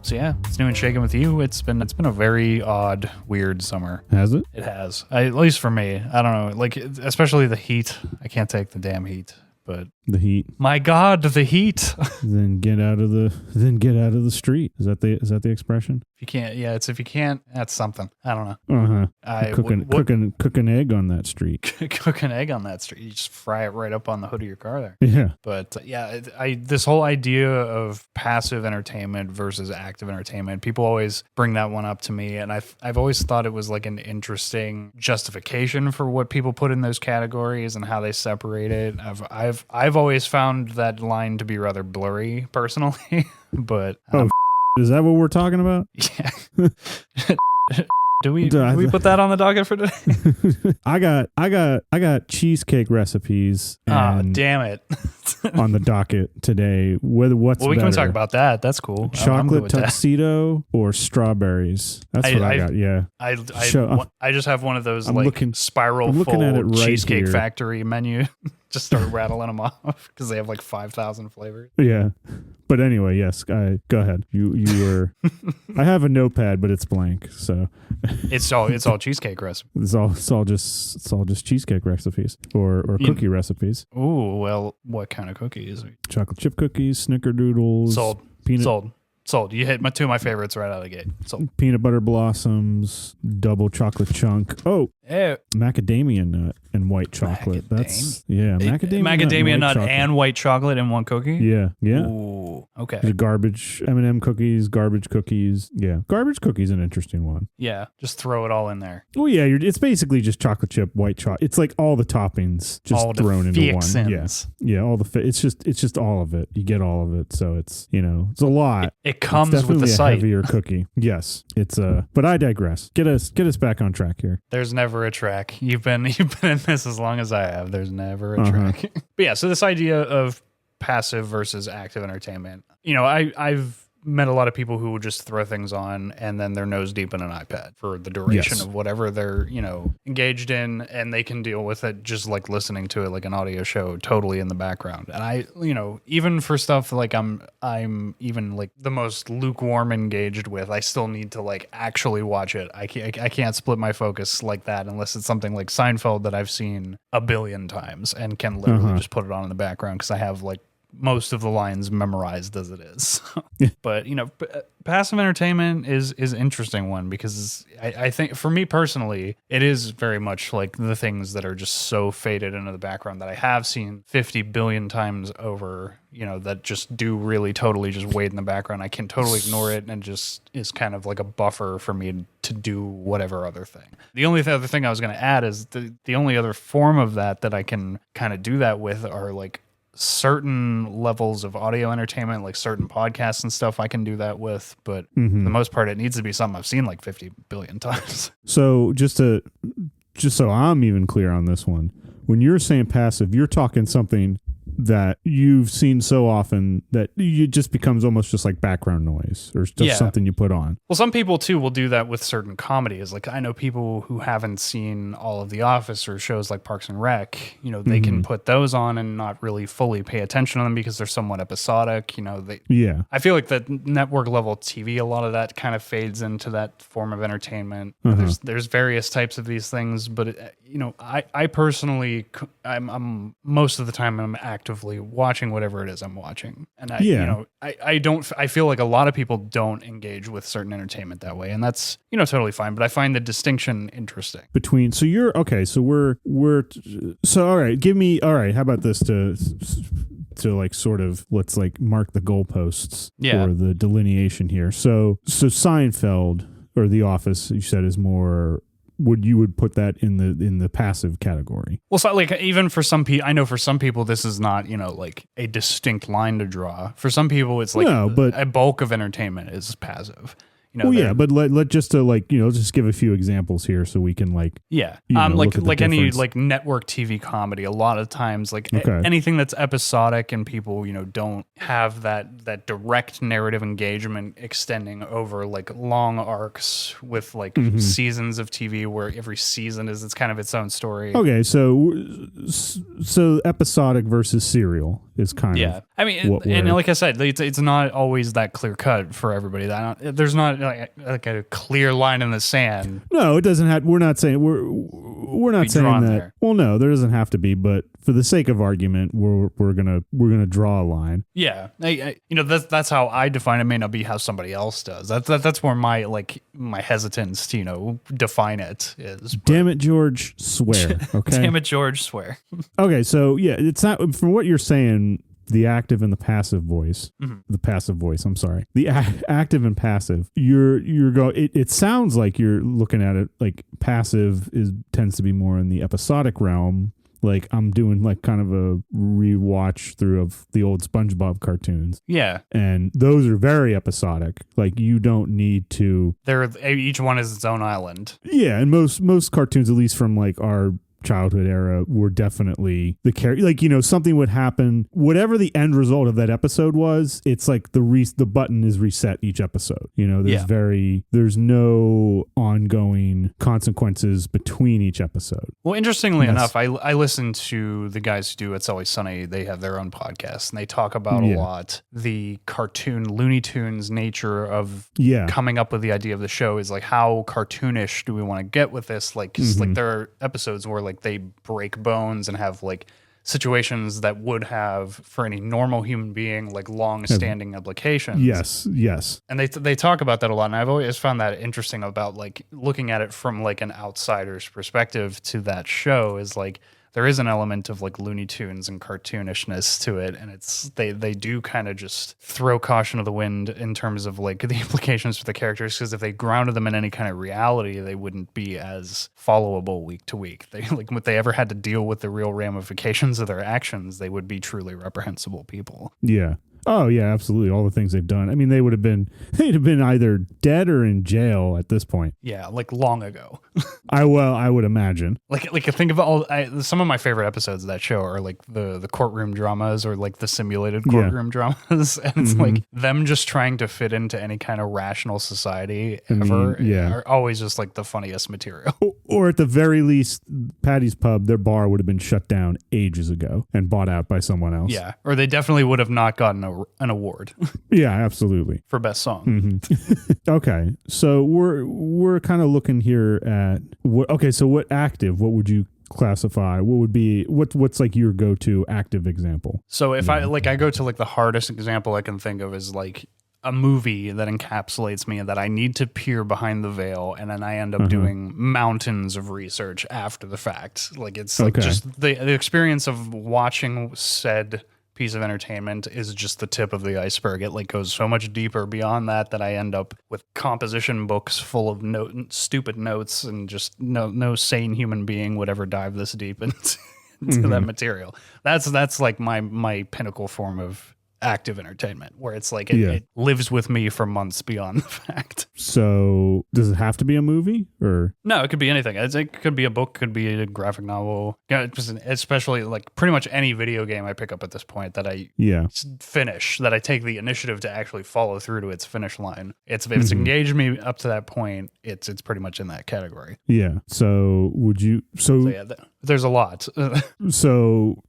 So yeah, it's new and shaken with you. It's been a very odd, weird summer. Has it? It has. At least for me. I don't know. Like, especially the heat. I can't take the damn heat. But the heat. My God, the heat. Then get out of the street. Is that the expression? If you can't, yeah, it's if you can't, that's something. I don't know. Cook an egg on that street. Cook an egg on that street. You just fry it right up on the hood of your car there. Yeah. But this whole idea of passive entertainment versus active entertainment, people always bring that one up to me, and I've always thought it was like an interesting justification for what people put in those categories and how they separate it. I've always found that line to be rather blurry personally, but is that what we're talking about? Yeah. Do we put that on the docket for today? I got cheesecake recipes. Damn it. On the docket today. We can talk about that. That's cool. Chocolate tuxedo or strawberries. That's what I got. Yeah. I just have one of those spiral full Cheesecake here. Factory menu. Just start rattling them off because they have like 5,000 flavors. Yeah. But anyway, yes, go ahead. You were. I have a notepad, but it's blank. So it's all cheesecake recipes. It's all just cheesecake recipes or cookie recipes. Ooh, well, what kind of cookies? Chocolate chip cookies, snickerdoodles. Sold. You hit two of my favorites right out of the gate. Sold. Peanut butter blossoms, double chocolate chunk. Oh, macadamia nut and white chocolate. Macadamia nut and white chocolate in one cookie. Yeah. Ooh, okay. The garbage M&M cookies, garbage cookies. Yeah, garbage cookies, an interesting one. Yeah, just throw it all in there. Oh yeah, it's basically just chocolate chip, white chocolate. It's like all the toppings just thrown into one. Yeah, all the it's just all of it. You get all of it, so it's it's a lot. It comes it's with the a site. Heavier cookie. Yes, it's but I digress. Get us back on track here. There's never a track. You've been in this as long as I have. There's never a track. But yeah, so this idea of passive versus active entertainment. I've met a lot of people who would just throw things on and then they're nose deep in an iPad for the duration of whatever they're, engaged in, and they can deal with it just like listening to it like an audio show totally in the background. And I, even for stuff like I'm even like the most lukewarm engaged with, I still need to like actually watch it. I can't split my focus like that unless it's something like Seinfeld that I've seen a billion times and can literally just put it on in the background because I have like most of the lines memorized as it is. But passive entertainment is an interesting one because I think for me personally it is very much like the things that are just so faded into the background that I have seen 50 billion times over, that just do really totally just wait in the background. I can totally ignore it and just is kind of like a buffer for me to do whatever other thing. The only other thing I was going to add is the only other form of that I can kind of do that with are like certain levels of audio entertainment, like certain podcasts and stuff I can do that with, but for the most part it needs to be something I've seen like 50 billion times. So just so I'm even clear on this one, when you're saying passive, you're talking something that you've seen so often that it just becomes almost just like background noise or just something you put on. Well, some people too will do that with certain comedies. Like I know people who haven't seen all of The Office or shows like Parks and Rec, they can put those on and not really fully pay attention to them because they're somewhat episodic. I feel like that network level TV, a lot of that kind of fades into that form of entertainment. There's various types of these things, but I personally, I'm most of the time I'm actively watching whatever it is I'm watching. And I feel like a lot of people don't engage with certain entertainment that way. And that's, totally fine. But I find the distinction interesting. All right, how about this to like sort of let's like mark the goalposts for the delineation here. So Seinfeld or The Office, you said, is more. You would put that in the passive category? Well, so like even for some people, I know for some people this is not like a distinct line to draw. For some people, it's like a bulk of entertainment is passive. But let just to just give a few examples here so we can like any like network TV comedy. A lot of times, like anything that's episodic and people don't have that direct narrative engagement extending over like long arcs with like seasons of TV where every season is it's kind of its own story. Okay, so episodic versus serial is kind of I mean, and like I said, it's not always that clear cut for everybody. There's not like a clear line in the sand. No, it doesn't have. We're not saying that. There. Well, no, there doesn't have to be. But for the sake of argument, we're gonna draw a line. Yeah, that's how I define it. May not be how somebody else does. That's where my hesitance to define it is. Damn it, George, swear. Okay. Damn it, George, swear. Okay, so yeah, it's not from what you're saying. The active and the passive voice, the passive voice. I'm sorry, the active and passive. It sounds like you're looking at it like passive tends to be more in the episodic realm. Like I'm doing like kind of a rewatch through of the old SpongeBob cartoons. Yeah. And those are very episodic. Like you don't need to. Each one is its own island. Yeah, and most cartoons, at least from like our childhood era, were definitely the character. Like, something would happen, whatever the end result of that episode was, it's like the button is reset each episode. There's no ongoing consequences between each episode. Well, interestingly enough, I listen to the guys who do It's Always Sunny. They have their own podcast and they talk about a lot the cartoon Looney Tunes nature of coming up with the idea of the show. Is like, how cartoonish do we want to get with this? Like, 'cause, like there are episodes where like they break bones and have like situations that would have for any normal human being like long-standing implications. Yes. And they talk about that a lot, and I've always found that interesting about like looking at it from like an outsider's perspective to that show. Is like there is an element of like Looney Tunes and cartoonishness to it, and it's they do kind of just throw caution to the wind in terms of like the implications for the characters, because if they grounded them in any kind of reality, they wouldn't be as followable week to week. They like if they ever had to deal with the real ramifications of their actions, they would be truly reprehensible people. Yeah. Oh yeah, absolutely. All the things they've done. I mean, they'd have been either dead or in jail at this point. Yeah, like long ago. I would imagine. Like think of some of my favorite episodes of that show are like the courtroom dramas or like the simulated courtroom dramas, and it's like them just trying to fit into any kind of rational society ever. Are always just like the funniest material. Or at the very least, Patty's Pub, their bar would have been shut down ages ago and bought out by someone else. Yeah, or they definitely would have not gotten an award. Yeah, absolutely. For best song. Okay, so we're kind of looking here at what active? What would you classify? What would be what's like your go-to active example? So if I go to like the hardest example I can think of is like a movie that encapsulates me and that I need to peer behind the veil, and then I end up doing mountains of research after the fact. Like it's like just the experience of watching said piece of entertainment is just the tip of the iceberg. It like goes so much deeper beyond that I end up with composition books full of stupid notes, and just no sane human being would ever dive this deep into that material. That's like my pinnacle form of active entertainment, where it's like it lives with me for months beyond the fact. So does it have to be a movie, or no? It could be anything. It could be a book, could be a graphic novel. Especially like pretty much any video game I pick up at this point that I finish, that I take the initiative to actually follow through to its finish line. If it's engaged me up to that point, it's pretty much in that category. Yeah. So would you? So yeah, there's a lot. So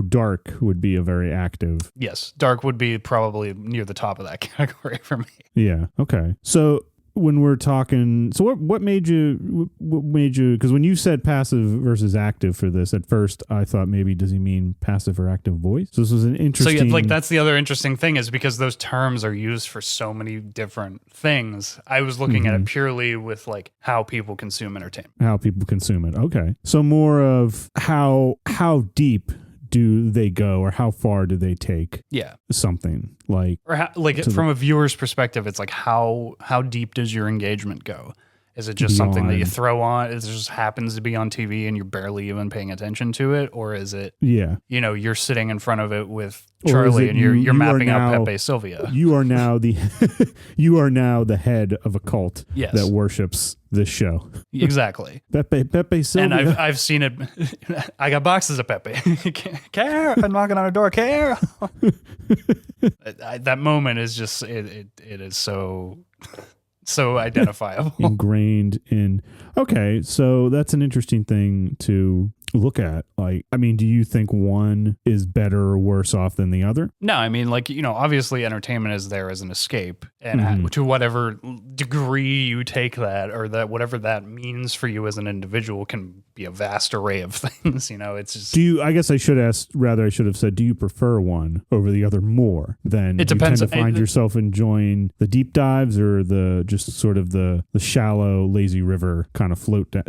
Dark would be a very active. Yes, Dark would be probably near the top of that category for me. Yeah. Okay. So when we're talking, so what made you, because when you said passive versus active for this, at first I thought maybe does he mean passive or active voice? So this was an interesting. So yeah, like that's the other interesting thing, is because those terms are used for so many different things. I was looking at it purely with like how people consume entertainment. How people consume it. Okay. So more of how deep do they go, or how far do they take something like, or how, like from a viewer's perspective, it's like how deep does your engagement go? Is it just something that you throw on? It just happens to be on TV and you're barely even paying attention to it? Or is it, you're sitting in front of it with Charlie and you're mapping out Pepe Sylvia? You are now the head of a cult that worships this show. Exactly. Pepe Sylvia. And I've seen it. I got boxes of Pepe. Care? I'm knocking on a door. Care? That moment is just, it is so identifiable. Ingrained in. Okay, so that's an interesting thing to look at? Like, I mean, do you think one is better or worse off than the other? No, I mean, like, obviously entertainment is there as an escape, and to whatever degree you take that, or that whatever that means for you as an individual, can be a vast array of things. It's just. I guess I should have said, do you prefer one over the other more than it depends. You tend to find yourself enjoying the deep dives or the just sort of the shallow, lazy river kind of float down,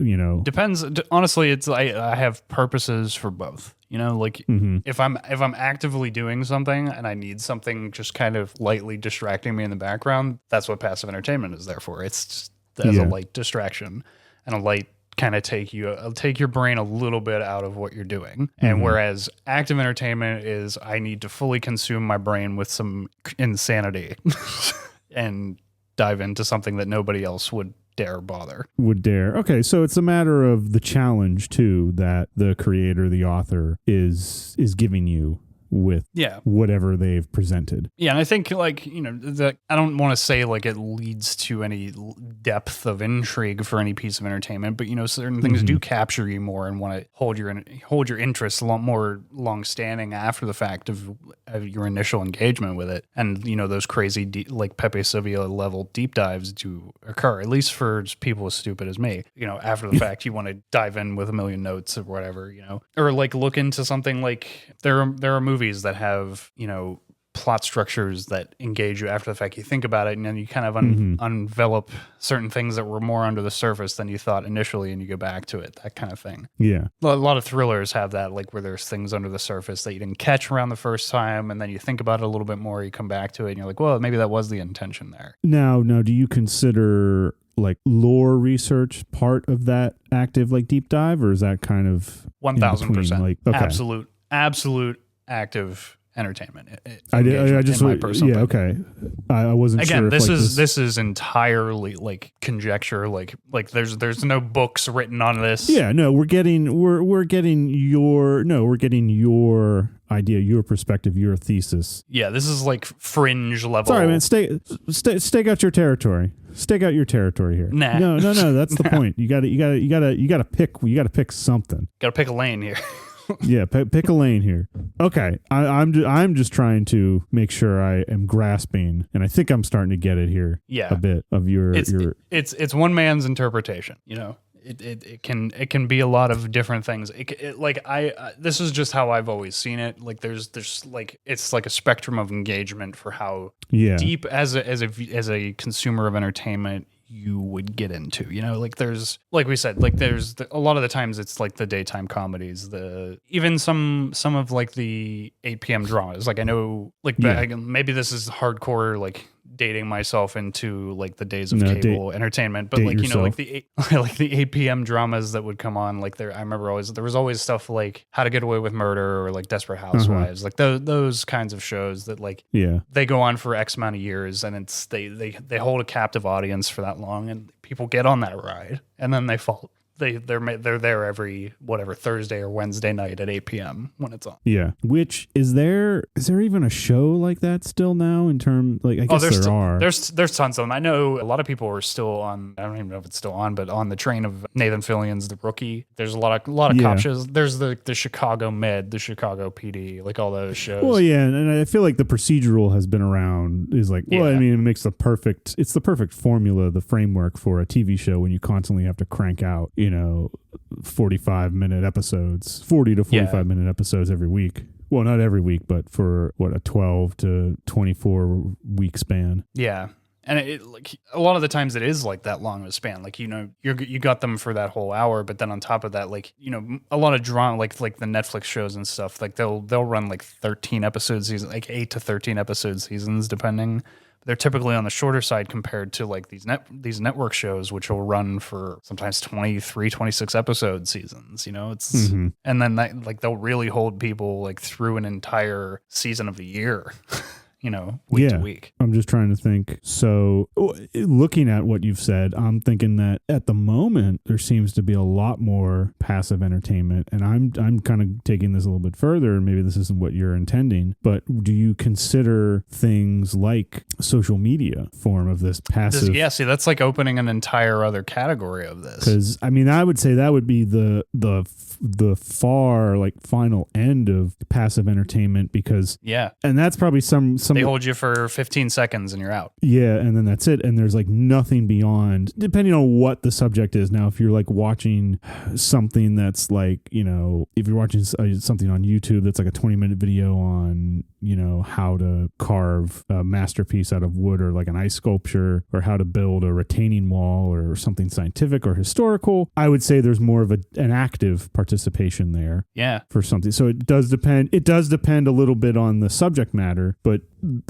Depends. Honestly, it's I have purposes for both. If I'm actively doing something and I need something just kind of lightly distracting me in the background, that's what passive entertainment is there for. It's just as a light distraction and a light kind of take your brain a little bit out of what you're doing. And whereas active entertainment is I need to fully consume my brain with some insanity and dive into something that nobody else would bother. Okay, so it's a matter of the challenge too that the creator, the author is giving you with whatever they've presented. Yeah, and I think that I don't want to say like it leads to any depth of intrigue for any piece of entertainment, but certain things do capture you more and want to hold your interest a lot more long-standing after the fact of your initial engagement with it. And those crazy like Pepe Sylvia level deep dives do occur, at least for people as stupid as me. After the fact, you want to dive in with a million notes or whatever, or like look into something like there are movies that have plot structures that engage you after the fact. You think about it and then you kind of envelop certain things that were more under the surface than you thought initially, and you go back to it, that kind of thing. Yeah, a lot of thrillers have that, like where there's things under the surface that you didn't catch around the first time, and then you think about it a little bit more, you come back to it and you're like, well, maybe that was the intention there. Now do you consider like lore research part of that active like deep dive, or is that kind of 1000% like absolute active entertainment? I just my personal opinion. I wasn't again sure this is entirely like conjecture, like there's no books written on this. We're getting your idea, your perspective, your thesis. This is like fringe level. Sorry, man, stake out your territory. Stake out your territory here. Nah. No, that's the point. You gotta pick something. Gotta pick a lane here. Yeah, pick a lane here. Okay, I'm just trying to make sure I am grasping, and I think I'm starting to get it here. Yeah, a bit of your. It's one man's interpretation. It can be a lot of different things. This is just how I've always seen it. Like there's like it's like a spectrum of engagement for how deep as a consumer of entertainment you would get into, like there's, like we said, like there's a lot of the times it's like the daytime comedies, even some of like the 8 p.m. dramas. Like I know, like maybe this is hardcore, like dating myself into like the days of cable entertainment, but like like the 8 p.m. dramas that would come on, like I remember there was always stuff like How to Get Away with Murder or like Desperate Housewives, like those kinds of shows that like they go on for X amount of years, and it's they hold a captive audience for that long, and people get on that ride, and then they fall. They're there every Thursday or Wednesday night at 8 p.m. when it's on. Yeah. Which is there even a show like that still now in term, like I guess there are. There's tons of them. I know a lot of people are still on, I don't even know if it's still on, but on the train of Nathan Fillion's The Rookie. There's a lot of cop shows. There's the Chicago Med, the Chicago PD, like all those shows. Well, yeah, and I feel like the procedural has been around, is like, well, I mean, it makes it's the perfect formula, the framework for a TV show when you constantly have to crank out 45-minute episodes, 40 to 45-minute episodes every week. Well, not every week, but for a 12 to 24 week span. Yeah. And it like a lot of the times it is like that long of a span. Like, you got them for that whole hour, but then on top of that, like, a lot of drama, like the Netflix shows and stuff, like they'll run like 13 episode seasons, like 8 to 13 episode seasons, depending. They're typically on the shorter side compared to like these network shows, which will run for sometimes 23, 26 episode seasons, it's, and then that, like, they'll really hold people like through an entire season of the year, week to week. I'm just trying to think. So looking at what you've said, I'm thinking that at the moment there seems to be a lot more passive entertainment, and I'm kind of taking this a little bit further, and maybe this isn't what you're intending, but do you consider things like social media form of this passive? Yeah, see, that's like opening an entire other category of this. Because I mean, I would say that would be the far like final end of passive entertainment, because and that's probably some they hold you for 15 seconds and you're out. Yeah, and then that's it, and there's like nothing beyond, depending on what the subject is. Now, if you're like watching something that's like, if you're watching something on YouTube that's like a 20-minute video on how to carve a masterpiece out of wood, or like an ice sculpture, or how to build a retaining wall, or something scientific or historical, I would say there's more of an active participation there. Yeah. For something. So it does depend a little bit on the subject matter, but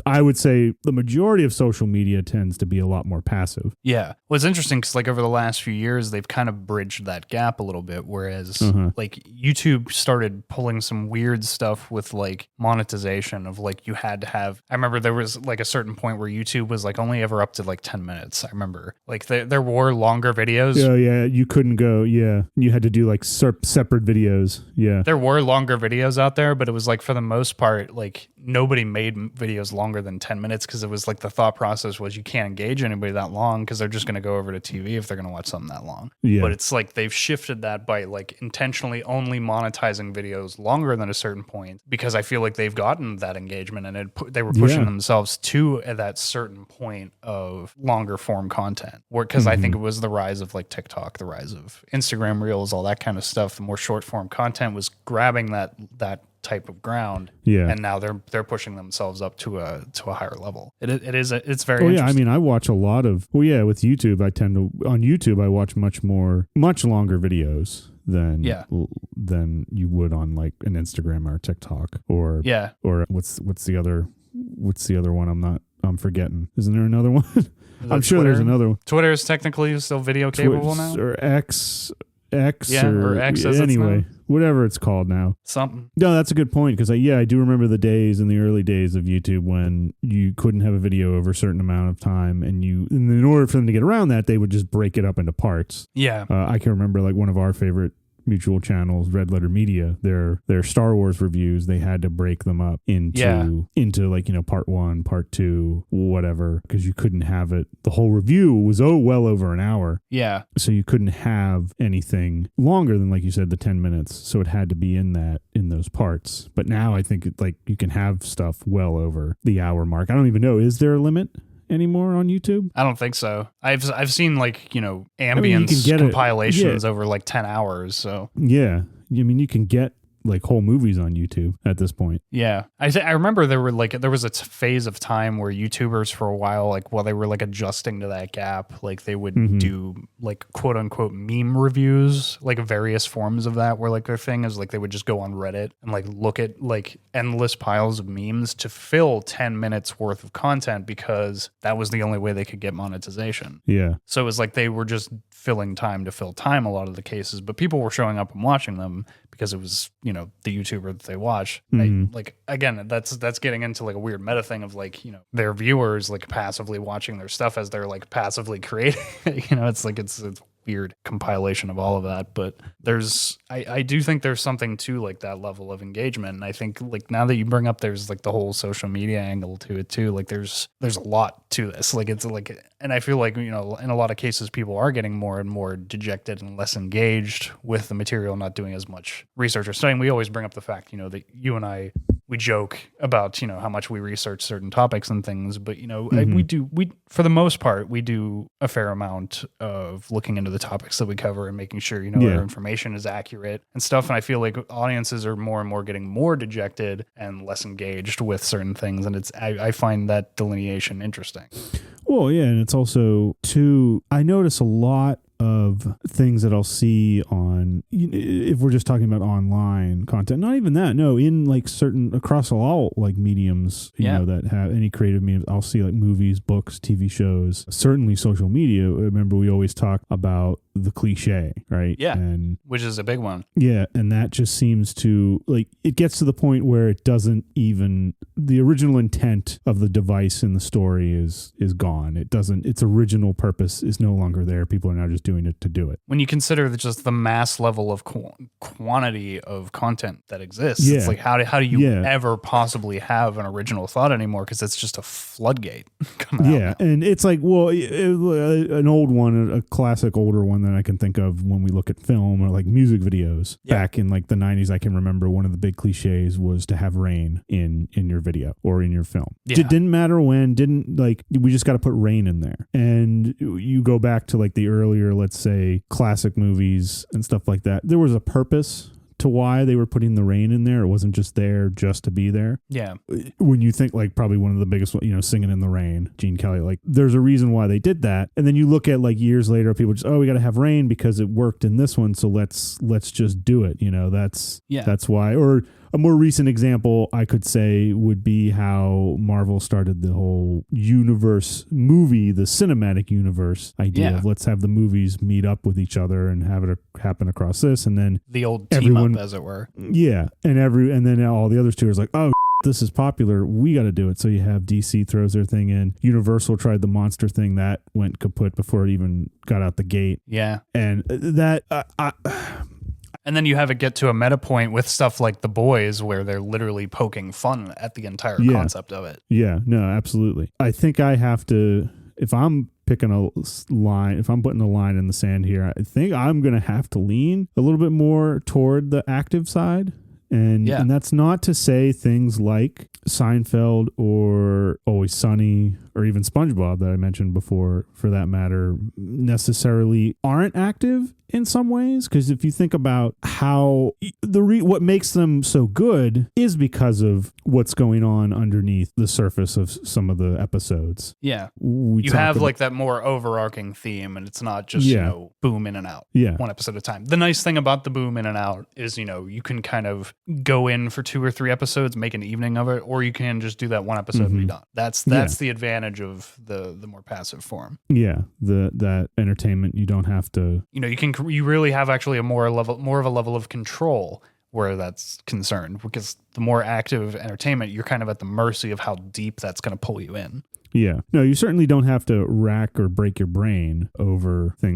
I would say the majority of social media tends to be a lot more passive. Yeah. Well, it's interesting because like over the last few years, they've kind of bridged that gap a little bit, whereas like YouTube started pulling some weird stuff with like monetization of like you had to have, I remember there was like a certain point where YouTube was like only ever up to like 10 minutes. I remember like there were longer videos. Yeah. You couldn't go. Yeah. You had to do like separate videos. Yeah. There were longer videos out there, but it was like for the most part, like nobody made videos longer than 10 minutes because it was like the thought process was you can't engage anybody that long because they're just going to go over to TV if they're going to watch something that long. Yeah. But it's like they've shifted that by like intentionally only monetizing videos longer than a certain point, because I feel like they've gotten that engagement and they were pushing themselves to that certain point of longer form content. Because I think it was the rise of like TikTok, the rise of Instagram Reels, all that kind of stuff. The more short form content was grabbing that type of ground, and now they're pushing themselves up to a higher level. It's very interesting. I mean, I watch a lot of with YouTube. On YouTube I watch much longer videos than you would on like an Instagram or TikTok or what's the other one I'm forgetting. Isn't there another one? I'm sure there's another one. Twitter is technically still video capable now, or X or X as anyway, whatever it's called now. Something. No, that's a good point, because I do remember the days in the early days of YouTube when you couldn't have a video over a certain amount of time, and in order for them to get around that, they would just break it up into parts. Yeah. I can remember like one of our favorite mutual channels, Red Letter Media, their Star Wars reviews, they had to break them up into like, part 1, part 2, whatever, because you couldn't have it. The whole review was well over an hour. Yeah. So you couldn't have anything longer than, like you said, the 10 minutes. So it had to be in those parts. But now I think like you can have stuff well over the hour mark. I don't even know, is there a limit anymore on YouTube? I don't think so. I've seen like, ambience compilations over like 10 hours. So yeah, I mean, you can get like whole movies on YouTube at this point. Yeah. I remember there was a phase of time where YouTubers for a while, like while they were like adjusting to that gap, like they would do like quote unquote meme reviews, like various forms of that, where like their thing is like they would just go on Reddit and like look at like endless piles of memes to fill 10 minutes worth of content, because that was the only way they could get monetization. Yeah. So it was like they were just filling time to fill time a lot of the cases, but people were showing up and watching them because it was, the YouTuber that they watch. Like, again, that's getting into like a weird meta thing of like, their viewers like passively watching their stuff as they're like passively creating. It's like it's weird compilation of all of that. But I do think there's something to like that level of engagement. And I think like now that you bring up, there's like the whole social media angle to it too. Like there's a lot to this. Like it's like, and I feel like, in a lot of cases, people are getting more and more dejected and less engaged with the material, not doing as much research or studying. We always bring up the fact, that you and I, we joke about, how much we research certain topics and things, but, we for the most part, we do a fair amount of looking into the topics that we cover and making sure, our information is accurate and stuff. And I feel like audiences are more and more getting more dejected and less engaged with certain things. And I find that delineation interesting. Well, yeah. And it's also I notice a lot of things that I'll see on, if we're just talking about online content, not even that, no, in like certain across all like mediums, that have any creative mediums, I'll see like movies, books, TV shows, certainly social media. Remember, we always talk about the cliche, right? Yeah. And which is a big one. yeah, and that just seems to like it gets to the point where it doesn't even the original intent of the device in the story is gone. It doesn't its original purpose is no longer there. People are now just doing it to do it. When you consider just the mass level of quantity of content that exists, it's like how do you ever possibly have an original thought anymore, because it's just a floodgate coming out now. And it's like, well, an old one, a classic older one that I can think of when we look at film or like music videos back in like the 90s. I can remember one of the big cliches was to have rain in your video or in your film. It didn't matter when, we just got to put rain in there. And you go back to like the earlier, let's say, classic movies and stuff like that. There was a purpose to why they were putting the rain in there. It wasn't just there just to be there. Yeah. When you think like probably one of the biggest, Singing in the Rain, Gene Kelly, like there's a reason why they did that. And then you look at like years later, people just, we got to have rain because it worked in this one. So let's just do it. That's why. Or a more recent example I could say would be how Marvel started the whole universe movie, the cinematic universe idea of let's have the movies meet up with each other and have it happen across this. And then the old team up, as it were. Yeah. And then all the other studios like, this is popular, we got to do it. So you have DC throws their thing in. Universal tried the monster thing, that went kaput before it even got out the gate. Yeah. And that... And then you have it get to a meta point with stuff like The Boys, where they're literally poking fun at the entire concept of it. Yeah, no, absolutely. I think I have to, if I'm picking a line, if I'm putting a line in the sand here, I think I'm going to have to lean a little bit more toward the active side. And that's not to say things like Seinfeld or Always Sunny or even SpongeBob that I mentioned before, for that matter, necessarily aren't active in some ways. Because if you think about how what makes them so good is because of what's going on underneath the surface of some of the episodes. Yeah. You have like that more overarching theme, and it's not just, boom in and out. Yeah. One episode at a time. The nice thing about the boom in and out is, you can kind of go in for 2 or 3 episodes, make an evening of it, or you can just do that one episode and be done. That's the advantage of the more passive form. Yeah. That entertainment, you don't have to, you really have actually more of a level of control where that's concerned, because the more active entertainment, you're kind of at the mercy of how deep that's going to pull you in. Yeah. No, you certainly don't have to rack or break your brain over a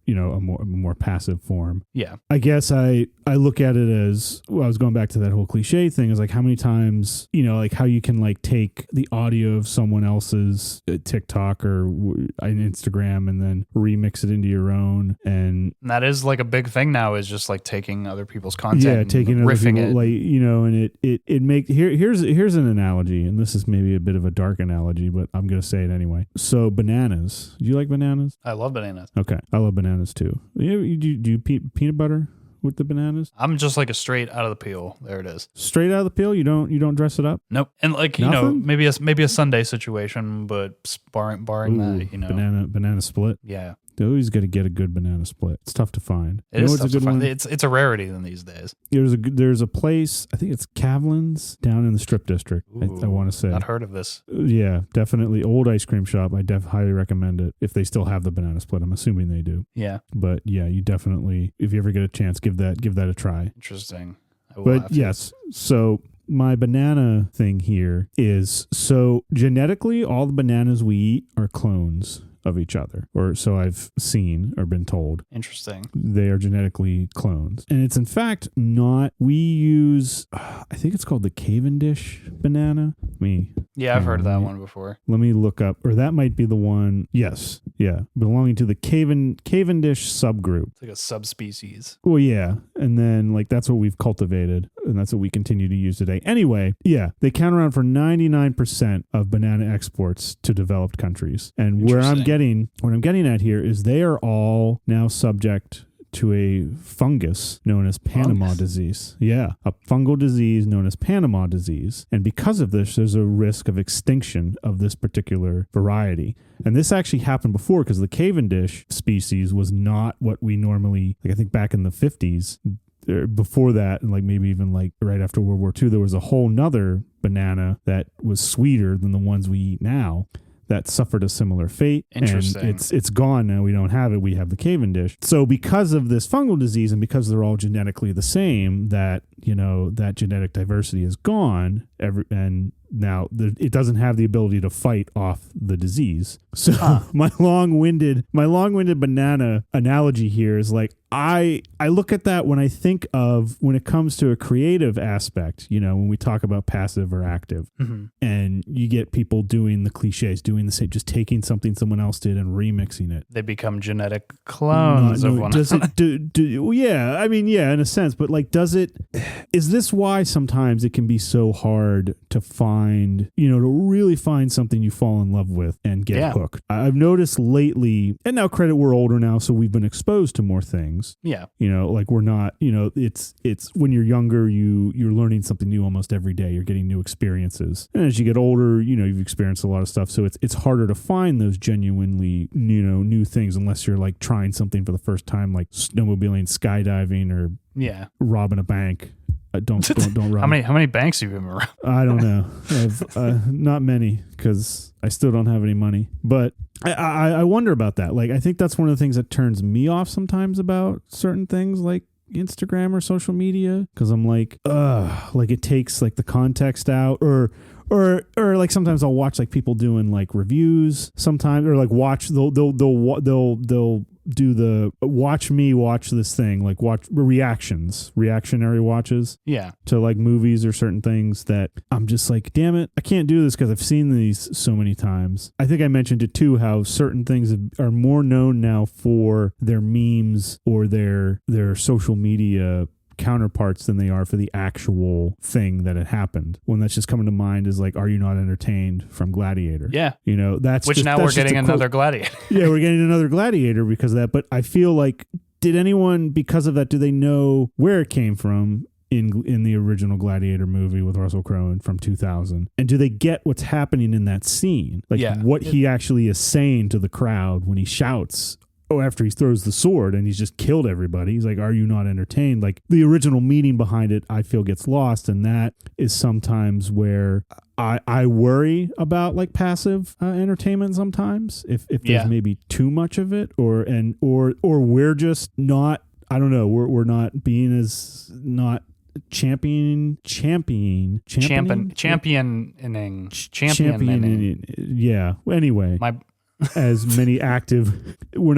more passive form. Yeah. I guess I look at it as, I was going back to that whole cliche thing, is like how many times, like how you can like take the audio of someone else's TikTok or Instagram and then remix it into your own. And that is like a big thing now, is just like taking other people's content. Yeah. Taking other riffing people, and it make here's an analogy, and this is maybe a bit of a dark analogy, but I'm going to say it anyway. So bananas. Do you like bananas? I love bananas. Okay. I love bananas too. Do you peanut butter with the bananas? I'm just like a straight out of the peel. There it is. Straight out of the peel? You don't dress it up? Nope. And like, Nothing? maybe a Sunday situation, but barring that, Banana split. Yeah. They always got to get a good banana split. It's tough to find. It is tough to find. It's a rarity in these days. There's a place, I think it's Kavlin's down in the Strip District. I want to say. Not heard of this. Yeah, definitely old ice cream shop. I highly recommend it if they still have the banana split. I'm assuming they do. Yeah. But yeah, you definitely, if you ever get a chance, give that a try. Interesting. But yes, so my banana thing here is, so genetically, all the bananas we eat are clones of each other, or so I've seen or been told. Interesting. They are genetically clones. And it's in fact not, we use, I think it's called the Cavendish banana. Yeah, I've heard of that one before. Let me look up, or that might be the one. Yes. Yeah. Belonging to the Cavendish subgroup. It's like a subspecies. Well, yeah. And then like that's what we've cultivated, and that's what we continue to use today. Anyway, yeah, they count around for 99% of banana exports to developed countries. And what I'm getting at here is they are all now subject to a fungus known as Panama disease. Yeah, a fungal disease known as Panama disease. And because of this, there's a risk of extinction of this particular variety. And this actually happened before, because the Cavendish species was not what we normally, like I think back in the 50s, before that, and like maybe even like right after World War II, there was a whole nother banana that was sweeter than the ones we eat now that suffered a similar fate. Interesting. And it's gone now. We don't have it. We have the cavendish. So because of this fungal disease and because they're all genetically the same, that, that genetic diversity is gone. And now it doesn't have the ability to fight off the disease. So my long-winded banana analogy here is like, I look at that when I think of when it comes to a creative aspect, when we talk about passive or active, and you get people doing the cliches, doing the same, just taking something someone else did and remixing it. They become genetic clones of one another. Yeah, I mean, yeah, in a sense, but like, is this why sometimes it can be so hard to find, to really find something you fall in love with and get hooked? I've noticed lately, and now credit, we're older now, so we've been exposed to more things. Yeah. Like we're not, it's when you're younger, you're learning something new almost every day. You're getting new experiences. And as you get older, you've experienced a lot of stuff. So it's harder to find those genuinely, new things unless you're like trying something for the first time, like snowmobiling, skydiving, or robbing a bank. Don't rob. How many banks have you been around? I don't know. Not many, because I still don't have any money. But I wonder about that. Like, I think that's one of the things that turns me off sometimes about certain things like Instagram or social media, because I'm like, like it takes like the context out, or like sometimes I'll watch like people doing like reviews sometimes, or like watch they'll do the watch this thing, like watch reactionary watches to like movies or certain things that I'm just like, damn it, I can't do this because I've seen these so many times. I think I mentioned it too, how certain things are more known now for their memes or their social media counterparts than they are for the actual thing that had happened. One that's just coming to mind is like, "Are you not entertained?" from Gladiator. Yeah, that's which just, now that's we're getting another Gladiator. Yeah, we're getting another Gladiator because of that. But I feel like, did anyone, because of that, do they know where it came from in the original Gladiator movie with Russell Crowe from 2000? And do they get what's happening in that scene? Like what he actually is saying to the crowd when he shouts, after he throws the sword and he's just killed everybody. He's like, "Are you not entertained?" Like, the original meaning behind it, I feel, gets lost. And that is sometimes where I worry about like passive entertainment sometimes. If there's maybe too much of it, or we're just not, I don't know, we're not being as not championing. Yeah. Anyway. As many active, we're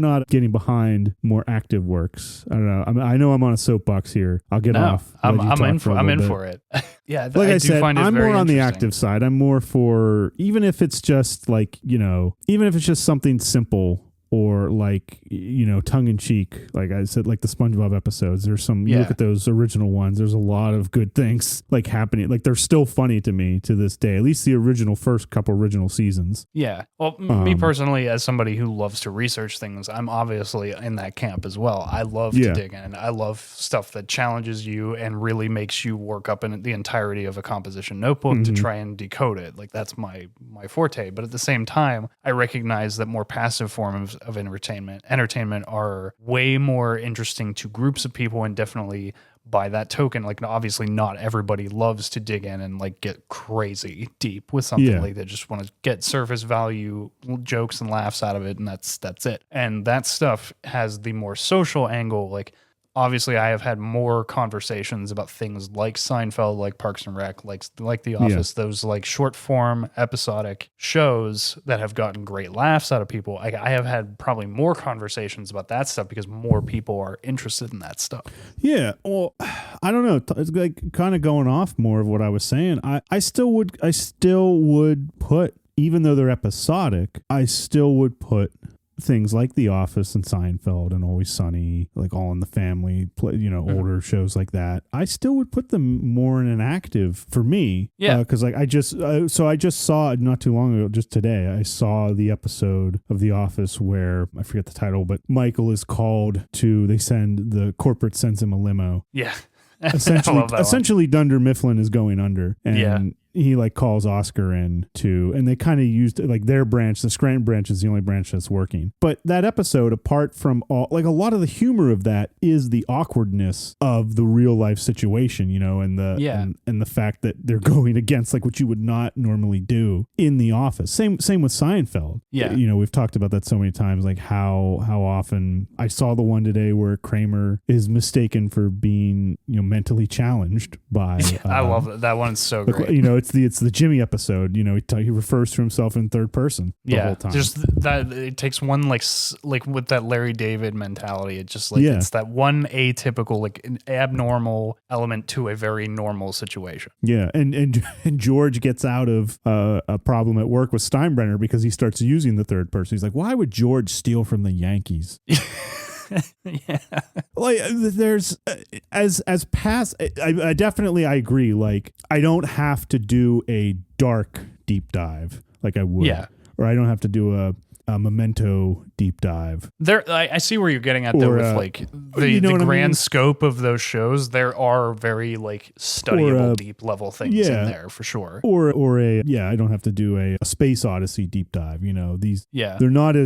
not getting behind more active works. I don't know. I know I'm on a soapbox here. I'll get off. I'm in for it. Yeah, like I said, I'm more on the active side. I'm more for, even if it's just like, even if it's just something simple, or like, tongue in cheek, like I said, like the SpongeBob episodes. There's some, you look at those original ones, there's a lot of good things like happening. Like, they're still funny to me to this day, at least the first couple original seasons. Yeah. Well, me personally, as somebody who loves to research things, I'm obviously in that camp as well. I love to dig in. I love stuff that challenges you and really makes you work up in the entirety of a composition notebook to try and decode it. Like, that's my forte. But at the same time, I recognize that more passive forms of entertainment are way more interesting to groups of people, and definitely by that token, like, obviously not everybody loves to dig in and like get crazy deep with something. Like, they just want to get surface value jokes and laughs out of it, and that's it. And that stuff has the more social angle. Like, obviously, I have had more conversations about things like Seinfeld, like Parks and Rec, like The Office, those like short form episodic shows that have gotten great laughs out of people. I have had probably more conversations about that stuff because more people are interested in that stuff. Yeah, well, I don't know. It's like kind of going off more of what I was saying. I still would put, even though they're episodic, I still would put things like The Office and Seinfeld and Always Sunny, like All in the Family, older shows like that. I still would put them more in an active for me. Yeah. Because I just saw not too long ago, just today, I saw the episode of The Office where, I forget the title, but Michael is called to, the corporate sends him a limo. Yeah. Essentially Dunder Mifflin is going under. And he like calls Oscar in to, and they kind of used like their branch, the Scranton branch is the only branch that's working. But that episode, apart from all, like a lot of the humor of that is the awkwardness of the real life situation, you know, and the fact that they're going against like what you would not normally do in the office. Same with Seinfeld. Yeah. You know, we've talked about that so many times, like how often I saw the one today where Kramer is mistaken for being, you know, mentally challenged by I love that. That one's so great. You know, it's the Jimmy episode, you know, he refers to himself in third person the whole time. Just that it takes one like with that Larry David mentality, it just like it's that one atypical, like an abnormal element to a very normal situation. Yeah, and George gets out of a problem at work with Steinbrenner because he starts using the third person. He's like, why would George steal from the Yankees? Yeah, like there's as past. I definitely I agree. Like I don't have to do a dark deep dive like I would. Yeah, or I don't have to do a Memento deep dive. There, I see where you're getting at though with like the grand scope of those shows. There are very like studyable deep level things in there for sure. Or I don't have to do a Space Odyssey deep dive. You know, they're not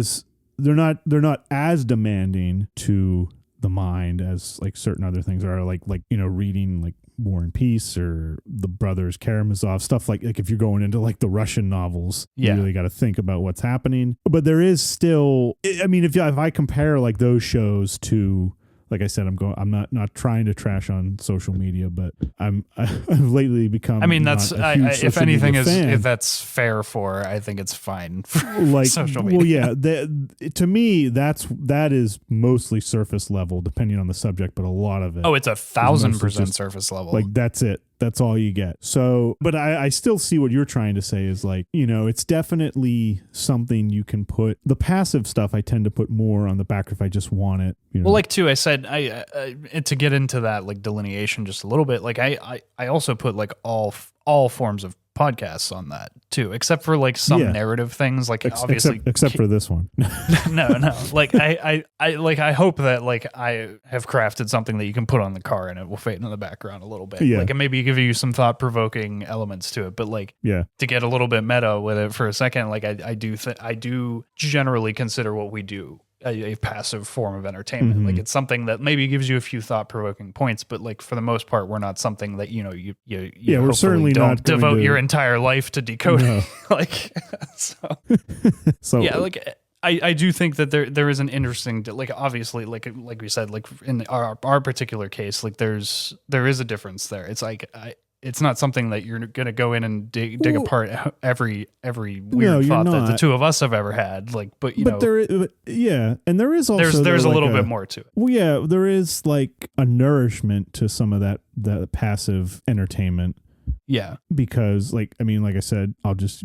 as demanding to the mind as like certain other things are, like you know, reading like War and Peace or the Brothers Karamazov, stuff like if you're going into like the Russian novels, you really got to think about what's happening. But there is still, I mean, if I compare like those shows to, like I said, I'm not trying to trash on social media, but I've lately become. I mean, that's if anything if that's fair for, I think it's fine for like social media. Well, yeah, to me that is mostly surface level, depending on the subject, but a lot of it. Oh, it's 1,000% surface level. Like that's it. That's all you get. So, but I still see what you're trying to say is like, you know, it's definitely something you can put. The passive stuff I tend to put more on the back if I just want it. You know? Well, like too, I said, to get into that like delineation just a little bit, like I also put like all forms of podcasts on that too, except for like some narrative things, like obviously except for this one. no like I hope that like I have crafted something that you can put on the car and it will fade in the background a little bit, like, and maybe give you some thought-provoking elements to it, but like to get a little bit meta with it for a second, like I do generally consider what we do a passive form of entertainment. Mm-hmm. Like it's something that maybe gives you a few thought-provoking points, but like for the most part, we're not something that, you know, you we're certainly don't not devote your entire life to decoding. No. Like, so yeah, like I do think that there is an interesting, like obviously, like we said, like in our particular case, like there is a difference there. It's like it's not something that you're going to go in and dig apart every weird thought that the two of us have ever had. Like, but you know, and there is also there's a little bit more to it. Well, yeah, there is like a nourishment to some of that passive entertainment. Yeah, because like I said,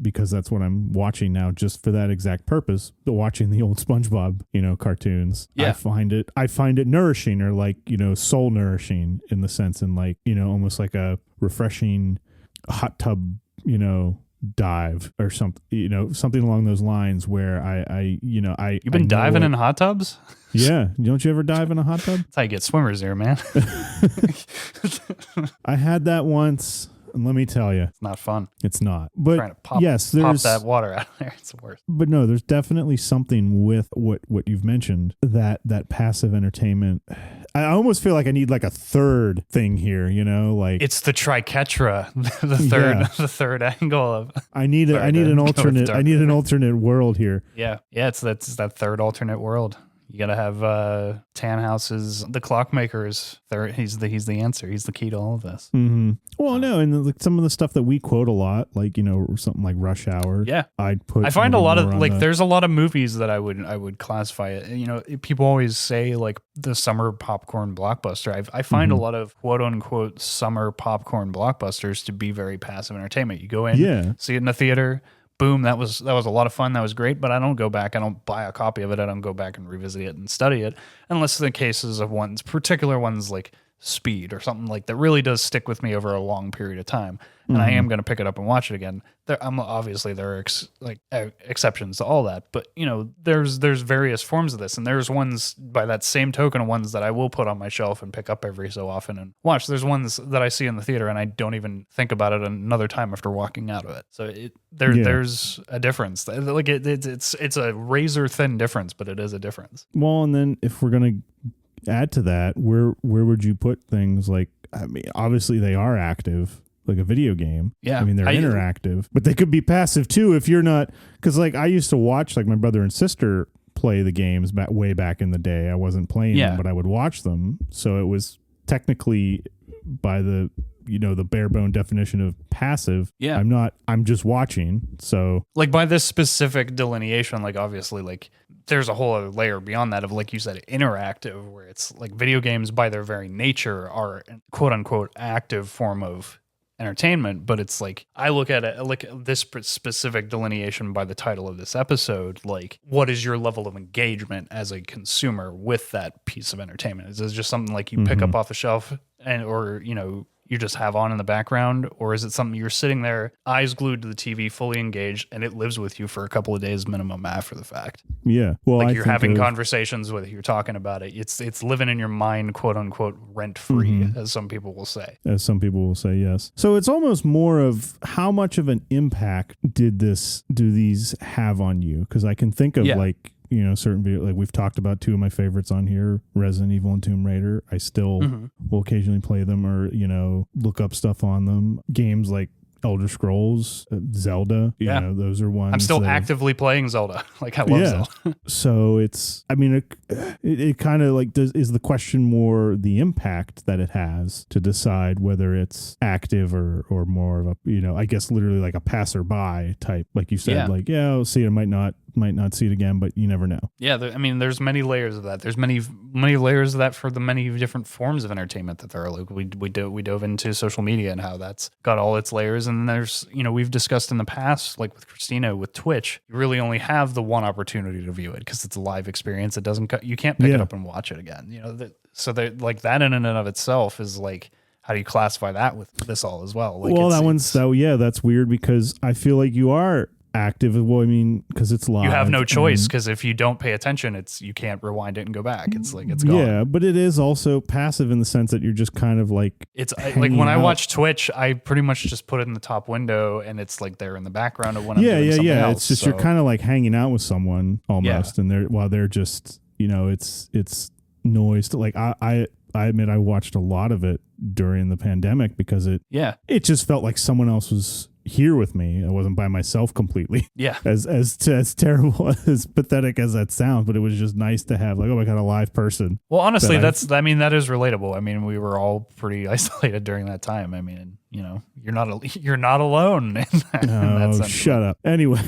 because that's what I'm watching now, just for that exact purpose. Watching the old SpongeBob, you know, cartoons. Yeah, I find it nourishing, or like, you know, soul nourishing in the sense, and like, you know, almost like a refreshing hot tub, you know, dive or something, you know, something along those lines where you've been diving in hot tubs. Yeah, don't you ever dive in a hot tub? That's how you get swimmers there, man. I had that once. And let me tell you, it's not fun. It's not. But trying to pop that water out of there. It's the worst. But no, there's definitely something with what you've mentioned, that passive entertainment. I almost feel like I need like a third thing here, you know, like it's the triquetra, the third angle of. I need an alternate world here. Yeah, it's that third alternate world. You gotta have Tannhaus's The Clockmaker's third. He's the answer. He's the key to all of this. Mm-hmm. Well, no, and some of the stuff that we quote a lot, like, you know, something like Rush Hour. Yeah, I find a lot of like there's a lot of movies that I would classify it. You know, people always say like the summer popcorn blockbuster. I find a lot of quote unquote summer popcorn blockbusters to be very passive entertainment. You go in, see it in the theater. Boom, that was a lot of fun. That was great, but I don't go back. I don't buy a copy of it. I don't go back and revisit it and study it, unless in the cases of particular ones like speed or something like that really does stick with me over a long period of time, and I am going to pick it up and watch it again. There are exceptions to all that, but there's various forms of this, and there's ones by that same token of ones that I will put on my shelf and pick up every so often and watch. There's ones that I see in the theater and I don't even think about it another time after walking out of it. So there's a difference. Like it's a razor thin difference, but it is a difference. Well, and then if we're gonna add to that, where would you put things like? I mean, obviously they are active. Like a video game. Yeah. I mean, they're interactive, but they could be passive too if you're not, because like I used to watch like my brother and sister play the games way back in the day. I wasn't playing them, but I would watch them. So it was technically by the, the bare bone definition of passive. Yeah. I'm just watching. So like by this specific delineation, like obviously like there's a whole other layer beyond that of, like you said, interactive, where it's like video games by their very nature are quote unquote active form of entertainment, but it's like I look at it like this specific delineation by the title of this episode, like what is your level of engagement as a consumer with that piece of entertainment? Is it just something like you pick up off the shelf or you just have on in the background, or is it something you're sitting there eyes glued to the TV, fully engaged, and it lives with you for a couple of days minimum after the fact? Yeah. Well, like you're having conversations with it, you're talking about it. It's living in your mind, quote unquote, rent free, as some people will say. Yes. So it's almost more of how much of an impact do these have on you? Because I can think of like, certain video, like we've talked about two of my favorites on here, Resident Evil and Tomb Raider. I still will occasionally play them or, look up stuff on them. Games like Elder Scrolls, Zelda, those are ones. I'm still actively playing Zelda. Like I love Zelda. So it kind of like is the question more the impact that it has to decide whether it's active or more of a, I guess literally like a passerby type, like you said, like, I'll see it, might not see it again, but you never know. Yeah. There's many layers of that. There's many layers of that for the many different forms of entertainment that there are. Like we dove into social media and how that's got all its layers. And then there's, we've discussed in the past, like with Christina, with Twitch, you really only have the one opportunity to view it because it's a live experience. It doesn't, you can't pick it up and watch it again, so that like that in and of itself is like, how do you classify that with this all as well? Like, well, that's weird because I feel like you are active. Well, I mean, because it's live. You have no choice because if you don't pay attention, you can't rewind it and go back. It's like it's gone. Yeah, but it is also passive in the sense that you're just kind of like like when I watch Twitch, I pretty much just put it in the top window and it's like there in the background of when I'm doing something else. It's just you're kind of like hanging out with someone almost, and they're just it's noise. Like I admit I watched a lot of it during the pandemic because it just felt like someone else was here with me. I wasn't by myself completely. Yeah. As terrible, as pathetic as that sounds, but it was just nice to have like, oh, I got a live person. Well, honestly, that is relatable. I mean, we were all pretty isolated during that time. I mean, you're not alone in that sense. Shut up. Anyway.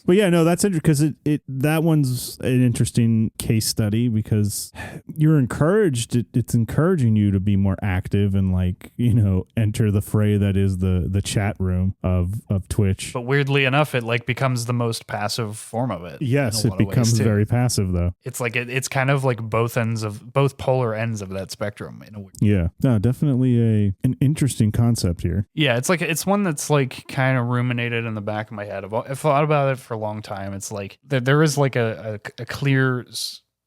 But yeah, no, that's interesting because that one's an interesting case study because you're encouraged. It's encouraging you to be more active and like, enter the fray that is the chat room of Twitch. But weirdly enough, it like becomes the most passive form of it. Yes, it becomes very passive though. It's like it's kind of like both polar ends of that spectrum in a way. Yeah, no, definitely an interesting concept here. Yeah, it's one that's like kind of ruminated in the back of my head. I've thought about it for a long time. It's like there is like a clear,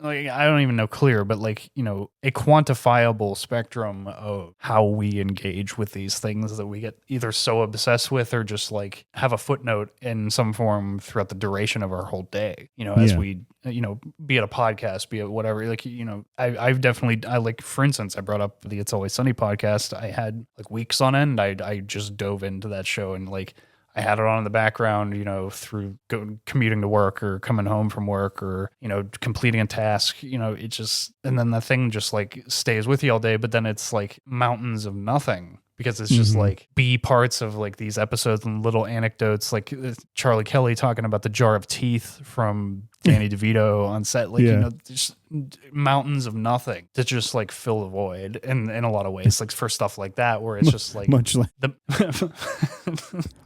like I don't even know clear, but like a quantifiable spectrum of how we engage with these things that we get either so obsessed with or just like have a footnote in some form throughout the duration of our whole day. As we be it a podcast, be it whatever. Like I've definitely like for instance, I brought up the It's Always Sunny podcast. I had like weeks on end. I just dove into that show and like. I had it on in the background, through commuting to work or coming home from work or, completing a task, it just, and then the thing just like stays with you all day, but then it's like mountains of nothing because it's just like B parts of like these episodes and little anecdotes, like Charlie Kelly talking about the jar of teeth from Danny DeVito on set, like, just mountains of nothing to just like fill the void in a lot of ways, like for stuff like that, where it's just like much like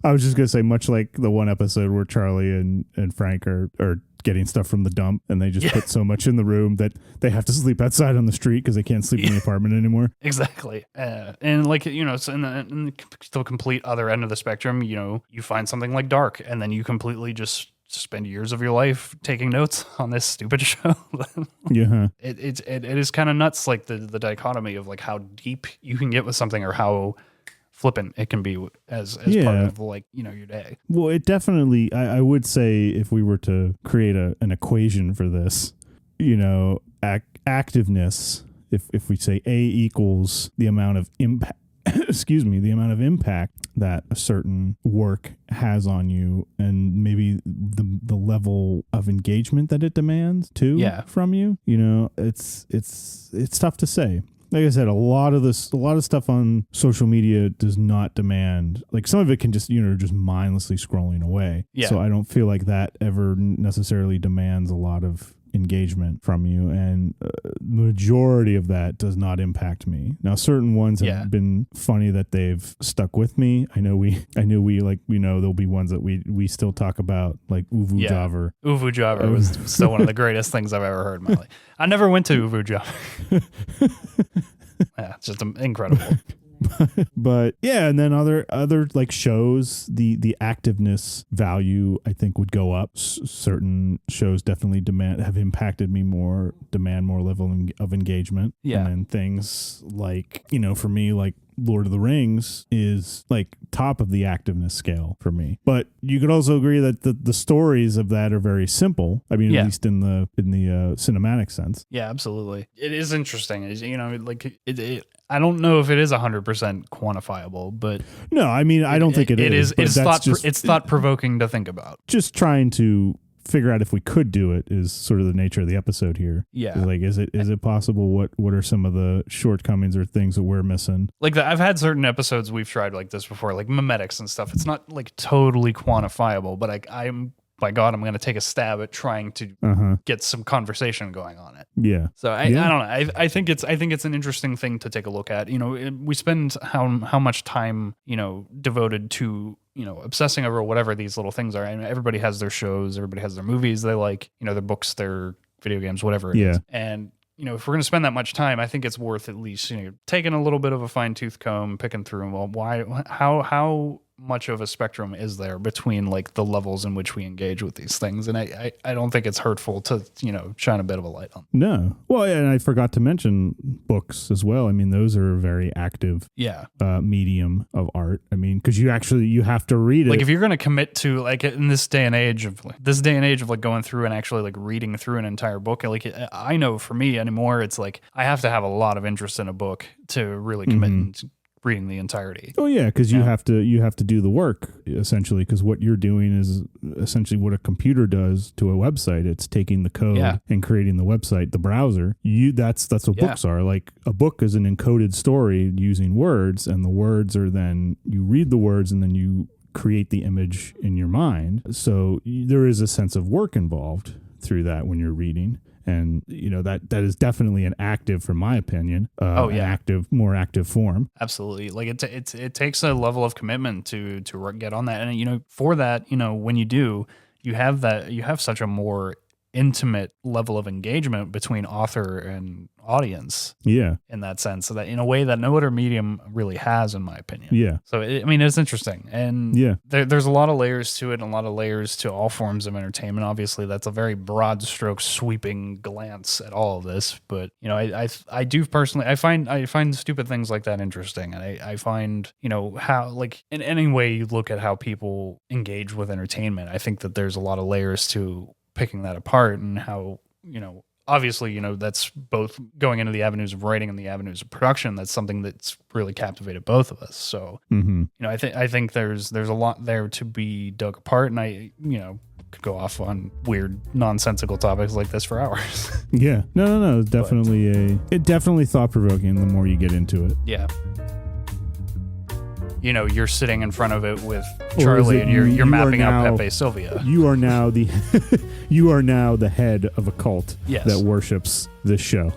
I was just going to say, much like the one episode where Charlie and Frank are getting stuff from the dump, and they just put so much in the room that they have to sleep outside on the street because they can't sleep in the apartment anymore. Exactly. And like, so in the complete other end of the spectrum, you find something like Dark, and then you completely just spend years of your life taking notes on this stupid show. Yeah. It is kind of nuts, like the dichotomy of like how deep you can get with something or how flippant it can be as part of like, your day. Well, it definitely, I would say if we were to create an equation for this, activeness, if we say A equals the amount of impact, the amount of impact that a certain work has on you, and maybe the level of engagement that it demands too from you. It's tough to say. Like I said, a lot of stuff on social media does not demand, like some of it can just, just mindlessly scrolling away. Yeah. So I don't feel like that ever necessarily demands a lot of engagement from you, and the majority of that does not impact me. Now, certain ones have been funny that they've stuck with me. I know there'll be ones that we still talk about, like Uvu Jabber. Uvu Jabber was still one of the greatest things I've ever heard in my life. I never went to Uvu Jabber. Yeah, it's just incredible. But yeah, and then other like shows, the activeness value I think would go up. Certain shows definitely have impacted me more, demand more level of engagement. Yeah, and things like for me, like Lord of the Rings is like top of the activeness scale for me. But you could also agree that the stories of that are very simple. I mean, at least in the cinematic sense. Yeah, absolutely. It is interesting. I don't know if it is 100% quantifiable, but no, I mean, I don't think it is. It's thought provoking to think about. Just trying to figure out if we could do it is sort of the nature of the episode here. Yeah. Like, is it possible? What are some of the shortcomings or things that we're missing? Like I've had certain episodes we've tried like this before, like memetics and stuff. It's not like totally quantifiable, but I'm by God, I'm going to take a stab at trying to get some conversation going on it. Yeah. So I don't know. I think it's an interesting thing to take a look at. We spend how much time, devoted to, obsessing over whatever these little things are. And everybody has their shows, everybody has their movies they like, their books, their video games, whatever it is. And if we're going to spend that much time, I think it's worth at least, taking a little bit of a fine tooth comb, picking through them. Well, how much of a spectrum is there between like the levels in which we engage with these things? And I don't think it's hurtful to, shine a bit of a light on. No. Well, and I forgot to mention books as well. I mean, those are a very active medium of art. I mean, because you have to read it. Like if you're going to commit to like in this day and age of like going through and actually like reading through an entire book, like I know for me anymore, it's like I have to have a lot of interest in a book to really commit to reading the entirety. Oh yeah, because you have to do the work essentially, because what you're doing is essentially what a computer does to a website. It's taking the code and creating the website, the browser. That's what books are. Like a book is an encoded story using words, and the words are then you read the words and then you create the image in your mind. So there is a sense of work involved through that when you're reading. And that is definitely an active, from my opinion, more active form. Absolutely, like it takes a level of commitment to get on that, and for that, when you do, you have such a more intimate level of engagement between author and audience. Yeah, in that sense, so that in a way that no other medium really has, in my opinion. Yeah. So it's interesting, and there's a lot of layers to it, and a lot of layers to all forms of entertainment. Obviously, that's a very broad stroke, sweeping glance at all of this. But I do personally, I find stupid things like that interesting, and I find how, like, in any way you look at how people engage with entertainment, I think that there's a lot of layers to picking that apart, and how obviously, that's both going into the avenues of writing and the avenues of production. That's something that's really captivated both of us. So, I think there's a lot there to be dug apart, and I could go off on weird, nonsensical topics like this for hours. Yeah, no, it's definitely thought provoking. The more you get into it, yeah. You're sitting in front of it with Charlie, and you're mapping out Pepe Sylvia. You are now the head of a cult that worships this show.